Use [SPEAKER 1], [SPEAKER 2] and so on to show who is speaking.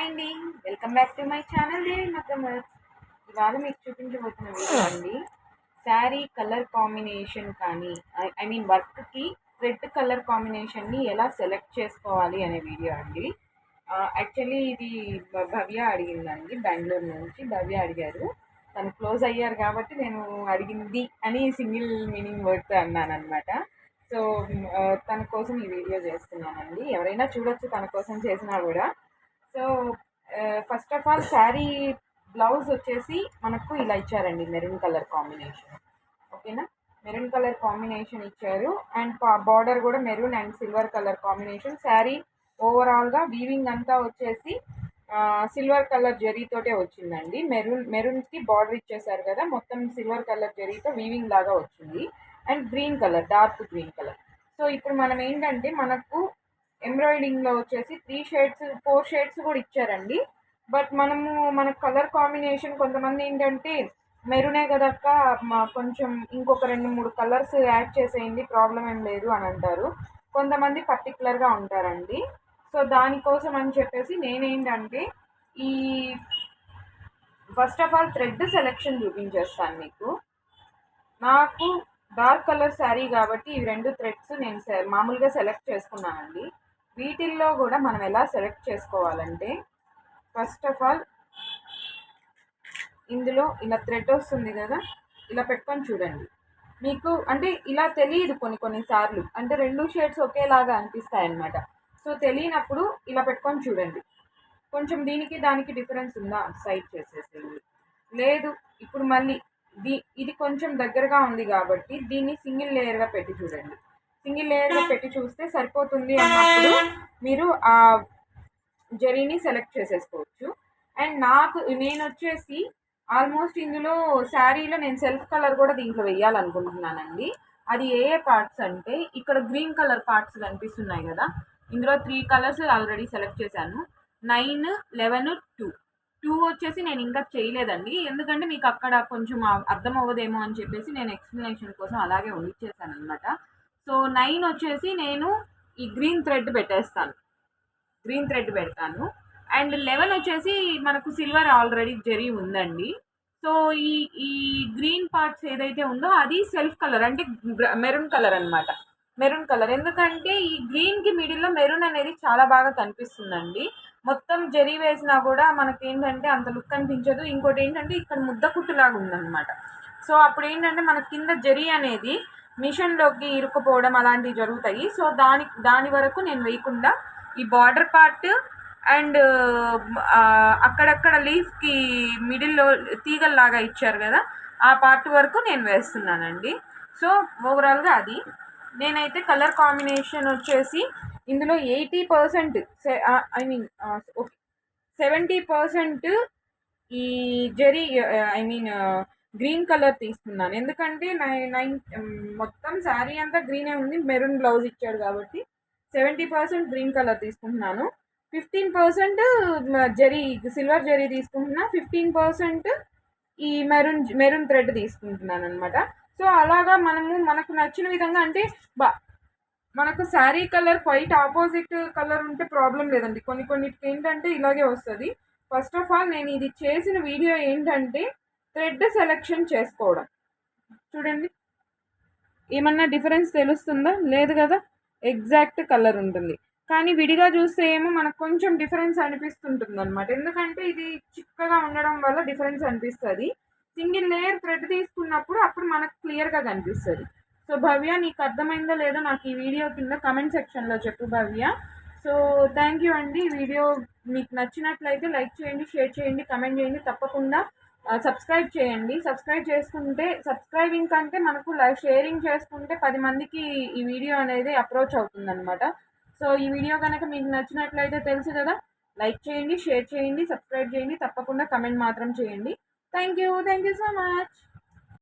[SPEAKER 1] Hi అండి, welcome back to my channel Devi మగ్గమర్స్. ఇవాళ మీకు చూపించబోతున్న వీడియో అండి శారీ కలర్ కాంబినేషన్ కానీ ఐ మీన్ వర్క్కి థ్రెడ్ కలర్ కాంబినేషన్ని ఎలా సెలెక్ట్ చేసుకోవాలి అనే వీడియో అండి. యాక్చువల్లీ ఇది భవ్య అడిగిందండి, బెంగళూరు నుంచి భవ్య అడిగారు. తను క్లోజ్ అయ్యారు కాబట్టి నేను అడిగింది అని సింగిల్ మీనింగ్ వర్డ్తో అన్నాను అనమాట. సో తన కోసం ఈ వీడియో చేస్తున్నానండి. ఎవరైనా చూడొచ్చు తన కోసం చేసినా కూడా. So first of all sari blouse వచ్చేసి మనకు ఇలా ఇచ్చారండి, మెరూన్ కలర్ కాంబినేషన్. ఓకేనా, మెరూన్ కలర్ కాంబినేషన్ ఇచ్చారు అండ్ బార్డర్ కూడా maroon and silver colour combination. Sari ఓవరాల్గా వీవింగ్ అంతా వచ్చేసి సిల్వర్ కలర్ జరీతోటే వచ్చిందండి. మెరూన్కి బార్డర్ ఇచ్చేసారు కదా, మొత్తం సిల్వర్ కలర్ జరీతో వీవింగ్ లాగా వచ్చింది. And green colour, dark green colour. So ఇప్పుడు మనం ఏంటంటే మనకు ఎంబ్రాయిడింగ్లో వచ్చేసి 3 షేడ్స్ 4 షేడ్స్ కూడా ఇచ్చారండి. బట్ మన కలర్ కాంబినేషన్ కొంతమంది ఏంటంటే మెరూనే కదక్క కొంచెం ఇంకొక 2-3 కలర్స్ యాడ్ చేసేయండి, ప్రాబ్లం ఏం లేదు అని అంటారు. కొంతమంది పర్టికులర్గా ఉంటారండి. సో దానికోసం అని చెప్పేసి నేనేంటంటే ఈ first of all thread selection చూపించేస్తాను మీకు. నాకు డార్క్ కలర్ శారీ కాబట్టి ఈ 2 థ్రెడ్స్ నేను మామూలుగా సెలెక్ట్ చేసుకున్నానండి. వీటిల్లో కూడా మనం ఎలా సెలెక్ట్ చేసుకోవాలంటే ఫస్ట్ ఆఫ్ ఆల్ ఇందులో ఇలా థ్రెడ్ వస్తుంది కదా, ఇలా పెట్టుకొని చూడండి. మీకు అంటే ఇలా తెలియదు కొన్నిసార్లు, అంటే 2 షేడ్స్ ఒకేలాగా అనిపిస్తాయి అన్నమాట. సో తెలియనప్పుడు ఇలా పెట్టుకొని చూడండి, కొంచెం దీనికి దానికి డిఫరెన్స్ ఉందా సైడ్ చేసేసేయండి. లేదు ఇప్పుడు మళ్ళీ ఇది కొంచెం దగ్గరగా ఉంది కాబట్టి దీన్ని సింగిల్ లేయర్గా పెట్టి చూడండి. సింగిల్ లేయర్గా పెట్టి చూస్తే సరిపోతుంది అన్నప్పుడు మీరు ఆ జరీని సెలెక్ట్ చేసేసుకోవచ్చు. అండ్ నేను వచ్చేసి ఆల్మోస్ట్ ఇందులో శారీలో నేను సెల్ఫ్ కలర్ కూడా దీంట్లో వేయాలనుకుంటున్నానండి. అది ఏ పార్ట్స్ అంటే ఇక్కడ గ్రీన్ కలర్ పార్ట్స్ కనిపిస్తున్నాయి కదా, ఇందులో 3 కలర్స్ ఆల్రెడీ సెలెక్ట్ చేశాను. 9, 11, 2 వచ్చేసి నేను ఇంకా చేయలేదండి, ఎందుకంటే మీకు అక్కడ కొంచెం అర్థం అవ్వదేమో అని చెప్పేసి నేను ఎక్స్ప్లెనేషన్ కోసం అలాగే ఉండిచ్చేసాను అనమాట. సో 9 వచ్చేసి నేను ఈ గ్రీన్ థ్రెడ్ పెడతాను. అండ్ 11 వచ్చేసి మనకు సిల్వర్ ఆల్రెడీ జరీ ఉందండి. సో ఈ గ్రీన్ పార్ట్స్ ఏదైతే ఉందో అది సెల్ఫ్ కలర్, అంటే మెరూన్ కలర్ అనమాట. మెరూన్ కలర్ ఎందుకంటే ఈ గ్రీన్కి మిడిల్లో మెరూన్ అనేది చాలా బాగా కనిపిస్తుందండి. మొత్తం జరీ వేసినా కూడా మనకేంటంటే అంత లుక్ అనిపించదు. ఇంకోటి ఏంటంటే ఇక్కడ ముద్ద కుట్టులాగా ఉందన్నమాట. సో అప్పుడు ఏంటంటే మన కింద జరీ అనేది మిషన్లోకి ఇరుక్కుపోవడం అలాంటివి జరుగుతాయి. సో దాని వరకు నేను వేయకుండా ఈ బార్డర్ పార్ట్ అండ్ అక్కడక్కడ లీఫ్కి మిడిల్లో తీగల్లాగా ఇచ్చారు కదా, ఆ పార్ట్ వరకు నేను వేస్తున్నానండి. సో ఓవరాల్గా అది నేనైతే కలర్ కాంబినేషన్ వచ్చేసి ఇందులో 80% ఐ మీన్ ఓకే 70% ఈ జరీ గ్రీన్ కలర్ తీసుకున్నాను. ఎందుకంటే మొత్తం శారీ అంతా గ్రీనే ఉంది, మెరూన్ బ్లౌజ్ ఇచ్చాడు కాబట్టి 70% గ్రీన్ కలర్ తీసుకుంటున్నాను. 15% జరీ సిల్వర్ జరీ తీసుకుంటున్నా, 15% ఈ మెరూన్ థ్రెడ్ తీసుకుంటున్నాను అనమాట. సో అలాగా మనకు నచ్చిన విధంగా, అంటే మనకు sari colour quite opposite colour ఉంటే ప్రాబ్లం లేదండి. కొన్నిటికి ఏంటంటే ఇలాగే వస్తుంది. ఫస్ట్ ఆఫ్ ఆల్ నేను ఇది చేసిన వీడియో ఏంటంటే థ్రెడ్ సెలెక్షన్ చేసుకోవడం. చూడండి, ఏమన్నా డిఫరెన్స్ తెలుస్తుందా? లేదు కదా, ఎగ్జాక్ట్ కలర్ ఉంటుంది. కానీ విడిగా చూస్తే ఏమో మనకు కొంచెం డిఫరెన్స్ అనిపిస్తుంటుంది అనమాట, ఎందుకంటే ఇది చిక్కగా ఉండడం వల్ల డిఫరెన్స్ అనిపిస్తుంది. సింగిల్ లేయర్ థ్రెడ్ తీసుకున్నప్పుడు అప్పుడు మనకు క్లియర్గా కనిపిస్తుంది. సో భవ్య, నీకు అర్థమైందో లేదో నాకు ఈ వీడియో కింద కమెంట్ సెక్షన్లో చెప్పు భవ్య. సో థ్యాంక్ యూ అండి. వీడియో మీకు నచ్చినట్లయితే లైక్ చేయండి, షేర్ చేయండి, కమెంట్ చేయండి. తప్పకుండా సబ్స్క్రైబ్ చేయండి. సబ్స్క్రైబ్ చేసుకుంటే, సబ్స్క్రైబింగ్ కంటే మనకు షేరింగ్ చేసుకుంటే 10 మందికి ఈ వీడియో అనేది అప్రోచ్ అవుతుందన్నమాట. సో ఈ వీడియో కనుక మీకు నచ్చినట్లయితే తెలుసు కదా, లైక్ చేయండి, షేర్ చేయండి, సబ్స్క్రైబ్ చేయండి, తప్పకుండా కమెంట్ మాత్రం చేయండి. Thank you so much.